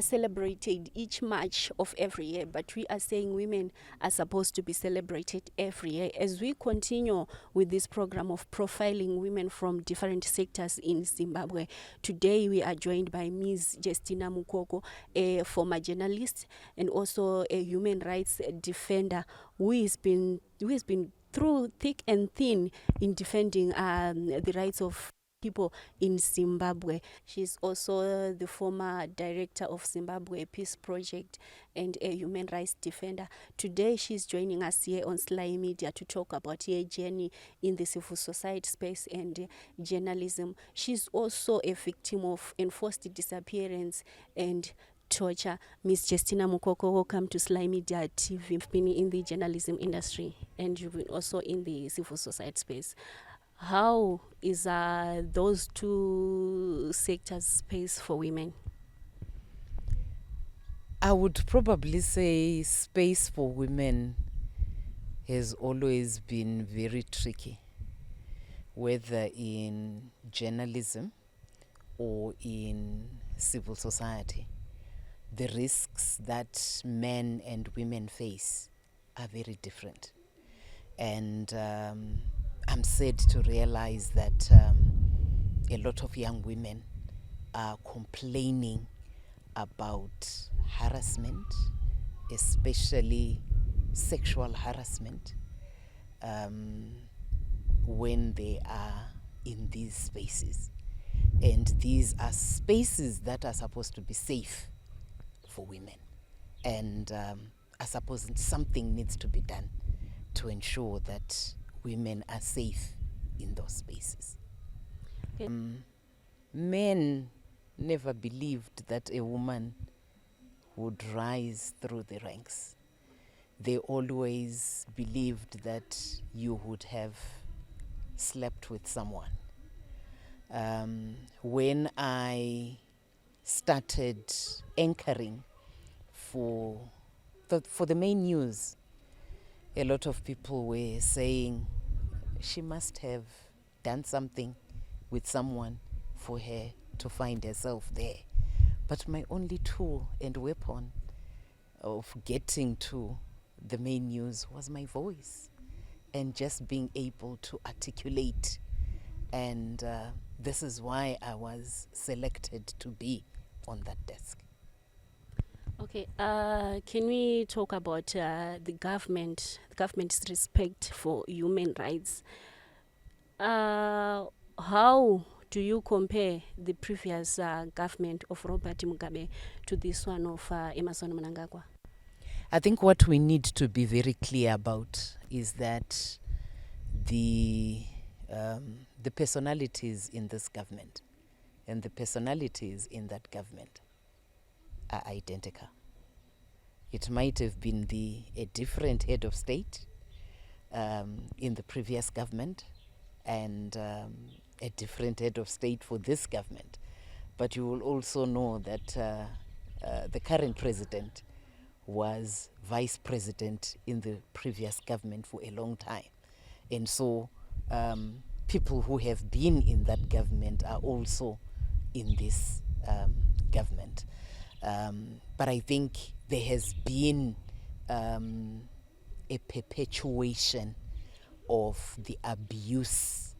celebrated each March of every year, but we are saying women are supposed to be celebrated every year. As we continue with this program of profiling women from different sectors in Zimbabwe, today we are joined by Ms. Justina Mukoko, a former journalist and also a human rights defender who has been through thick and thin in defending the rights of people in Zimbabwe. She's also the former director of Zimbabwe Peace Project and a human rights defender. Today she's joining us here on Sly Media to talk about her journey in the civil society space and journalism. She's also a victim of enforced disappearance and torture. Ms. Justina Mukoko, welcome to Sly Media TV. You've been in the journalism industry and you've been also in the civil society space. How is those two sectors space for women? I would probably say space for women has always been very tricky, whether in journalism or in civil society. The risks that men and women face are very different. And I'm sad to realize that a lot of young women are complaining about harassment, especially sexual harassment, when they are in these spaces. And these are spaces that are supposed to be safe for women. And I suppose something needs to be done to ensure that women are safe in those spaces. Men never believed that a woman would rise through the ranks. They always believed that you would have slept with someone. When I started anchoring for the main news, a lot of people were saying she must have done something with someone for her to find herself there. But my only tool and weapon of getting to the main news was my voice and just being able to articulate. And this is why I was selected to be on that desk. Okay, can we talk about the government's respect for human rights? How do you compare the previous government of Robert Mugabe to this one of Emmerson Mnangagwa? I think what we need to be very clear about is that the personalities in this government and the personalities in that government are identical. It might have been a different head of state in the previous government and a different head of state for this government. But you will also know that the current president was vice president in the previous government for a long time. And so people who have been in that government are also in this government. But I think there has been a perpetuation of the abuse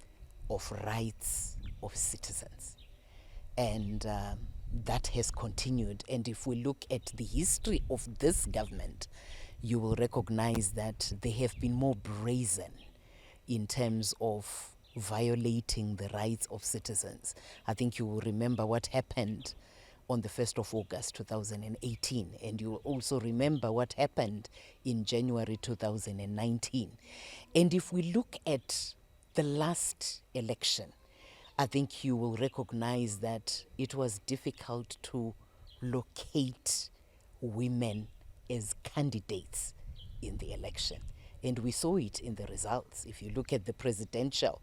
of rights of citizens. And that has continued. And if we look at the history of this government, you will recognize that they have been more brazen in terms of violating the rights of citizens. I think you will remember what happened on the 1st of August 2018, and you will also remember what happened in January 2019. And if we look at the last election, I think you will recognize that it was difficult to locate women as candidates in the election. And we saw it in the results. If you look at the presidential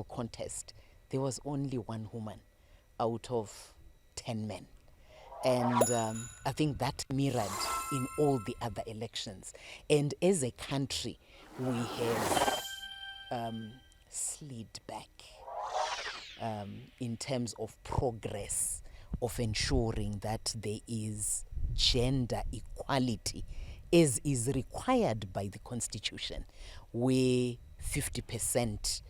contest, there was only one woman out of 10 men. And I think that mirrored in all the other elections. And as a country, we have slid back in terms of progress of ensuring that there is gender equality as is required by the Constitution, where 50%,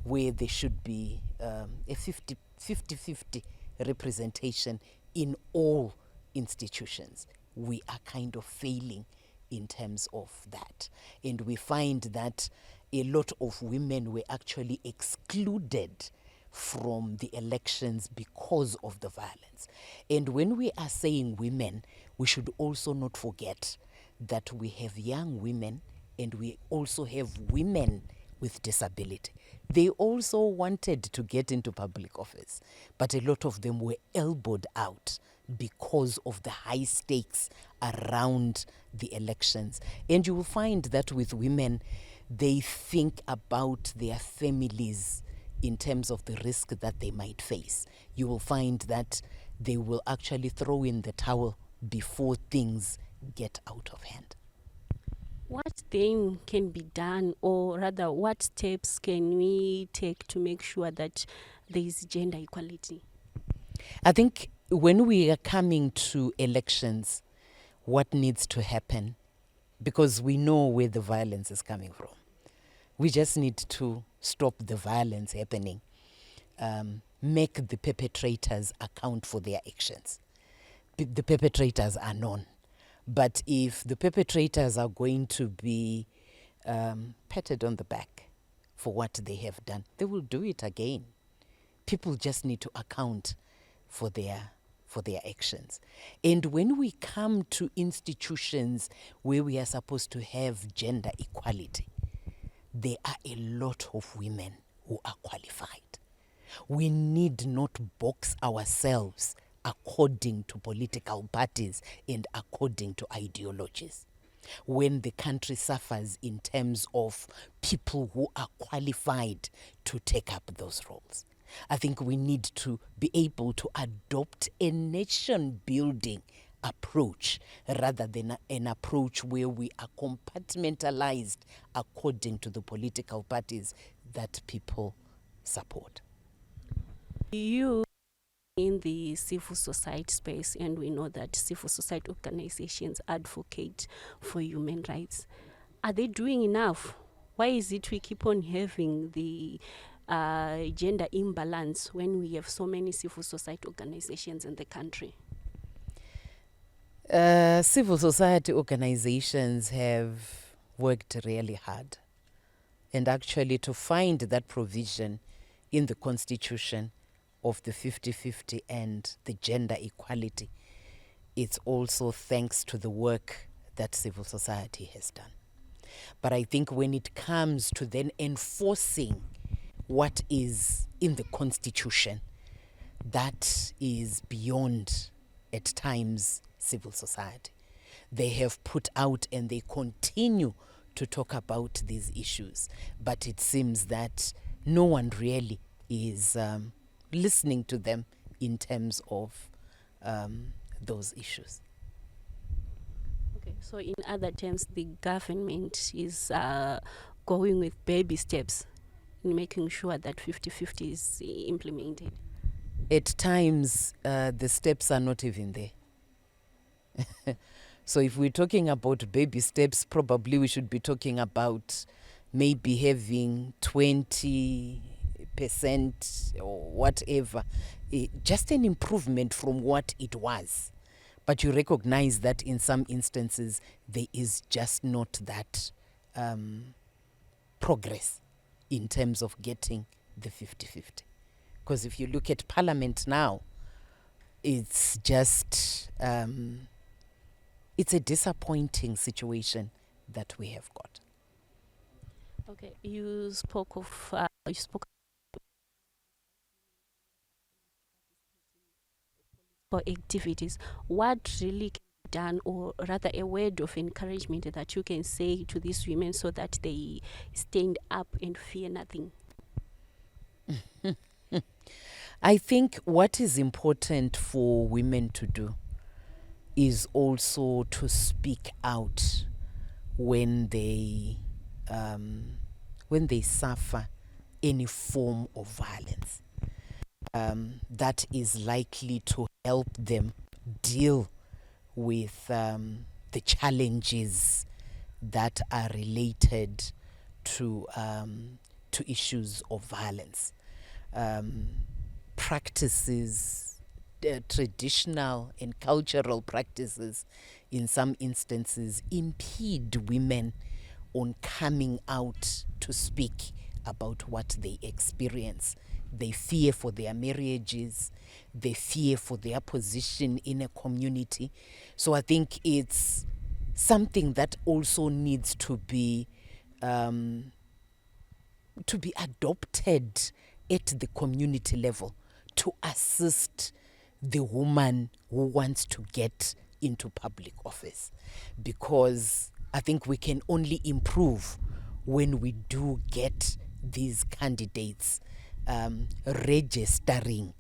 where there should be a 50-50 representation in all institutions. We are kind of failing in terms of that. And we find that a lot of women were actually excluded from the elections because of the violence. And when we are saying women, we should also not forget that we have young women and we also have women with disability. They also wanted to get into public office, but a lot of them were elbowed out because of the high stakes around the elections. And you will find that with women, they think about their families in terms of the risk that they might face. You will find that they will actually throw in the towel before things get out of hand. What then can be done, or rather, what steps can we take to make sure that there is gender equality? I think when we are coming to elections, what needs to happen, because we know where the violence is coming from, we just need to stop the violence happening, make the perpetrators account for their actions. The perpetrators are known. But if the perpetrators are going to be patted on the back for what they have done, they will do it again. People just need to account for their actions. And when we come to institutions where we are supposed to have gender equality, there are a lot of women who are qualified. We need not box ourselves according to political parties and according to ideologies. When the country suffers in terms of people who are qualified to take up those roles, I think we need to be able to adopt a nation-building approach rather than an approach where we are compartmentalized according to the political parties that people support. You in the civil society space, and we know that civil society organizations advocate for human rights. Are they doing enough? Why is it we keep on having the gender imbalance when we have so many civil society organizations in the country? Civil society organizations have worked really hard. And actually, to find that provision in the Constitution of the 50-50 and the gender equality, it's also thanks to the work that civil society has done. But I think when it comes to then enforcing what is in the Constitution, that is beyond, at times, civil society. They have put out and they continue to talk about these issues, but it seems that no one really is listening to them in terms of those issues. Okay, so in other terms, the government is going with baby steps in making sure that 50-50 is implemented. At times, the steps are not even there. So if we're talking about baby steps, probably we should be talking about maybe having 20% or whatever, just an improvement from what it was. But you recognize that in some instances, there is just not that progress in terms of getting the 50-50. Because if you look at Parliament now, it's just, it's a disappointing situation that we have got. Okay, you spoke for activities. What really can be done, or rather a word of encouragement that you can say to these women so that they stand up and fear nothing? I think what is important for women to do is also to speak out when they suffer any form of violence. that is likely to help them deal with the challenges that are related to issues of violence. Practices, traditional and cultural practices, in some instances, impede women on coming out to speak about what they experience. They fear for their marriages, they fear for their position in a community. So I think it's something that also needs to be adopted at the community level to assist the woman who wants to get into public office, because I think we can only improve when we do get these candidates registering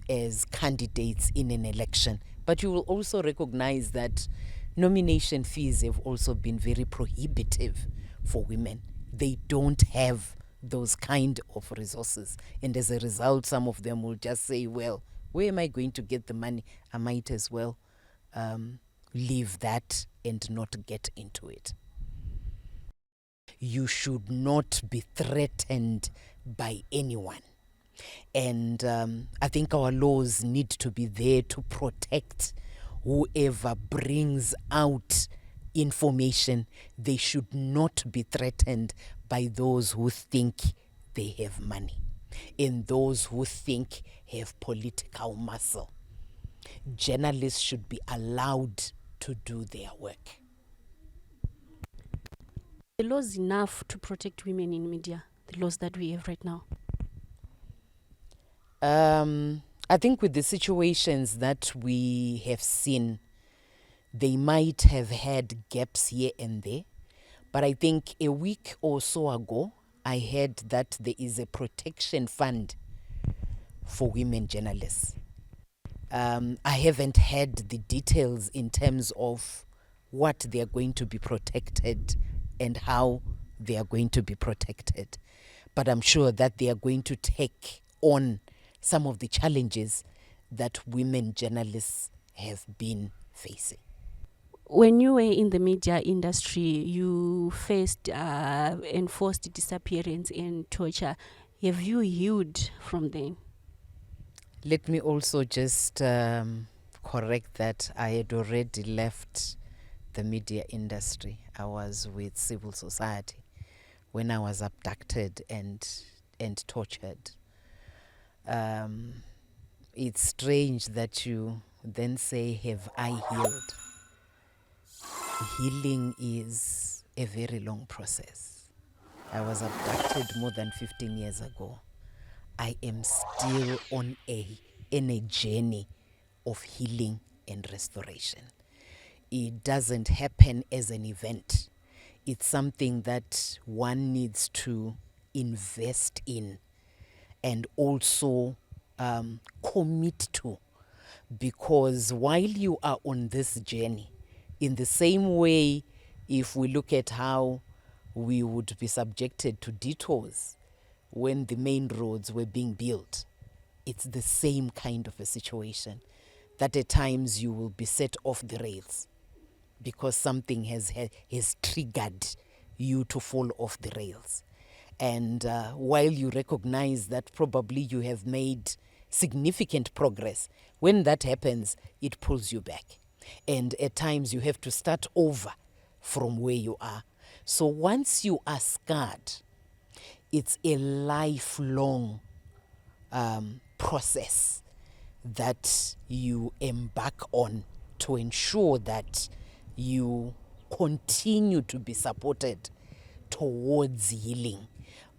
as candidates in an election. But you will also recognize that nomination fees have also been very prohibitive for women. They don't have those kind of resources. And as a result, some of them will just say, well, where am I going to get the money? I might as well leave that and not get into it. You should not be threatened by anyone. And I think our laws need to be there to protect whoever brings out information. They should not be threatened by those who think they have money and those who think have political muscle. Journalists should be allowed to do their work. The laws enough to protect women in media, the laws that we have right now? I think with the situations that we have seen, they might have had gaps here and there. But I think a week or so ago, I heard that there is a protection fund for women journalists. I haven't had the details in terms of what they are going to be protected and how they are going to be protected. But I'm sure that they are going to take on some of the challenges that women journalists have been facing. When you were in the media industry, you faced enforced disappearance and torture. Have you healed from them? Let me also just correct that I had already left the media industry. I was with civil society when I was abducted and tortured. It's strange that you then say, have I healed? Healing is a very long process. I was abducted more than 15 years ago. I am still on in a journey of healing and restoration. It doesn't happen as an event. It's something that one needs to invest in and also commit to, because while you are on this journey, in the same way, if we look at how we would be subjected to detours when the main roads were being built, it's the same kind of a situation, that at times you will be set off the rails because something has triggered you to fall off the rails. And while you recognize that probably you have made significant progress, when that happens, it pulls you back. And at times you have to start over from where you are. So once you are scarred, it's a lifelong process that you embark on to ensure that you continue to be supported towards healing.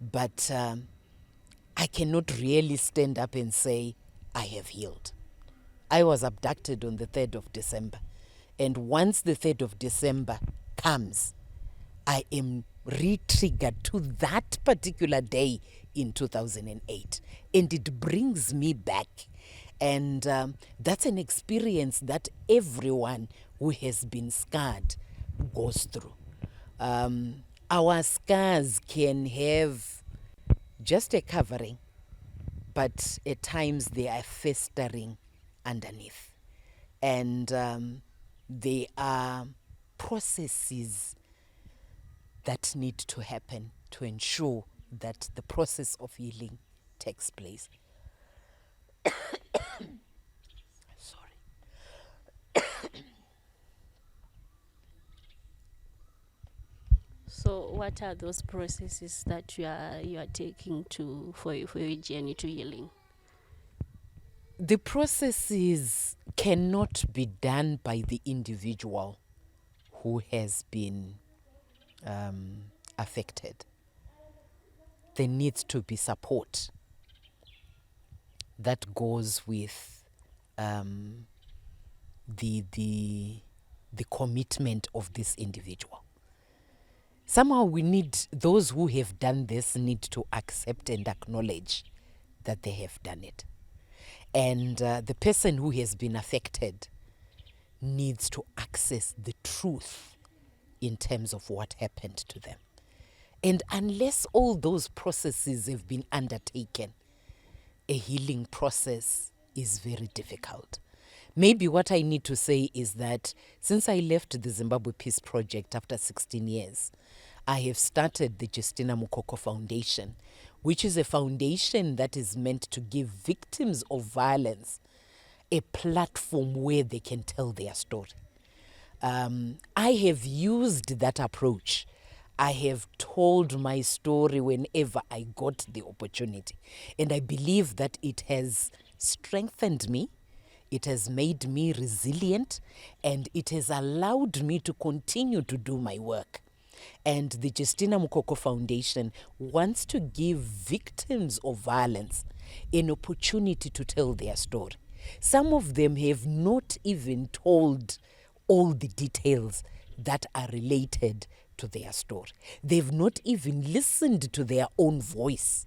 But I cannot really stand up and say I have healed. I was abducted on the 3rd of December. And once the 3rd of December comes, I am re-triggered to that particular day in 2008. And it brings me back. And that's an experience that everyone who has been scarred goes through. Our scars can have just a covering, but at times they are festering underneath. And there are processes that need to happen to ensure that the process of healing takes place. Sorry. So what are those processes that you are taking to for your journey to healing? The processes cannot be done by the individual who has been affected. There needs to be support that goes with the commitment of this individual. Somehow we need, those who have done this need to accept and acknowledge that they have done it. And the person who has been affected needs to access the truth in terms of what happened to them. And unless all those processes have been undertaken, a healing process is very difficult. Maybe what I need to say is that since I left the Zimbabwe Peace Project after 16 years, I have started the Justina Mukoko Foundation, which is a foundation that is meant to give victims of violence a platform where they can tell their story. I have used that approach. I have told my story whenever I got the opportunity. And I believe that it has strengthened me, it has made me resilient, and it has allowed me to continue to do my work. And the Justina Mukoko Foundation wants to give victims of violence an opportunity to tell their story. Some of them have not even told all the details that are related to their story. They've not even listened to their own voice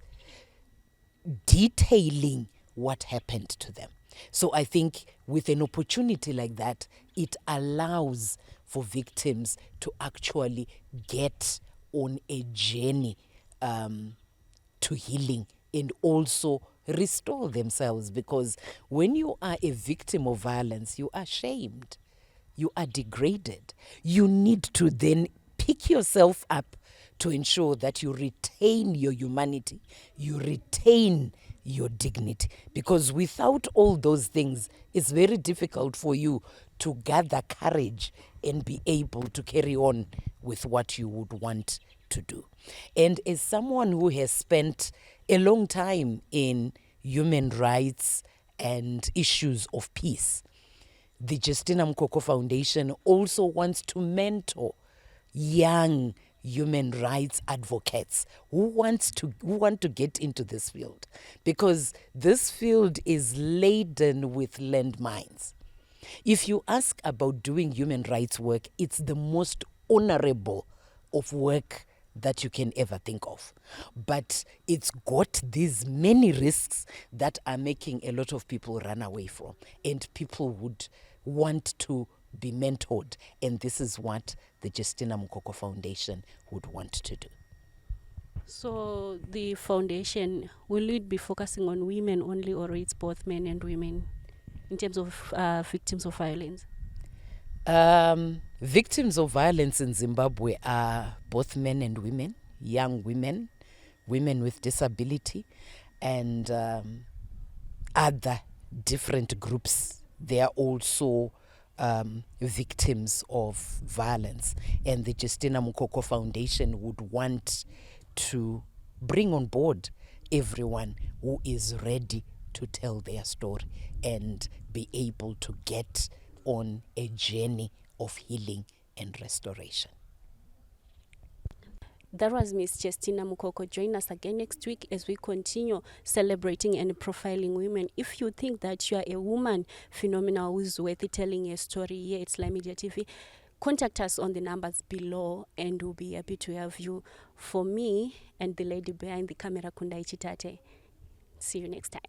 detailing what happened to them. So I think with an opportunity like that, it allows for victims to actually get on a journey to healing and also restore themselves. Because when you are a victim of violence, you are shamed, you are degraded. You need to then pick yourself up to ensure that you retain your humanity, you retain your dignity. Because without all those things, it's very difficult for you to gather courage and be able to carry on with what you would want to do. And as someone who has spent a long time in human rights and issues of peace, the Justina Mukoko Foundation also wants to mentor young human rights advocates who want to get into this field, because this field is laden with landmines. If you ask about doing human rights work, it's the most honorable of work that you can ever think of. But it's got these many risks that are making a lot of people run away from, and people would want to be mentored. And this is what the Justina Mukoko Foundation would want to do. So the foundation, will it be focusing on women only, or it's both men and women in terms of victims of violence? Victims of violence in Zimbabwe are both men and women, young women, women with disability, and other different groups. They are also victims of violence. And the Justina Mukoko Foundation would want to bring on board everyone who is ready to tell their story and be able to get on a journey of healing and restoration. That was Miss Justina Mukoko. Join us again next week as we continue celebrating and profiling women. If you think that you are a woman phenomenal who is worthy telling a story here at Sly Media TV, contact us on the numbers below and we'll be happy to have you. For me and the lady behind the camera, Kundai Chitate, see you next time.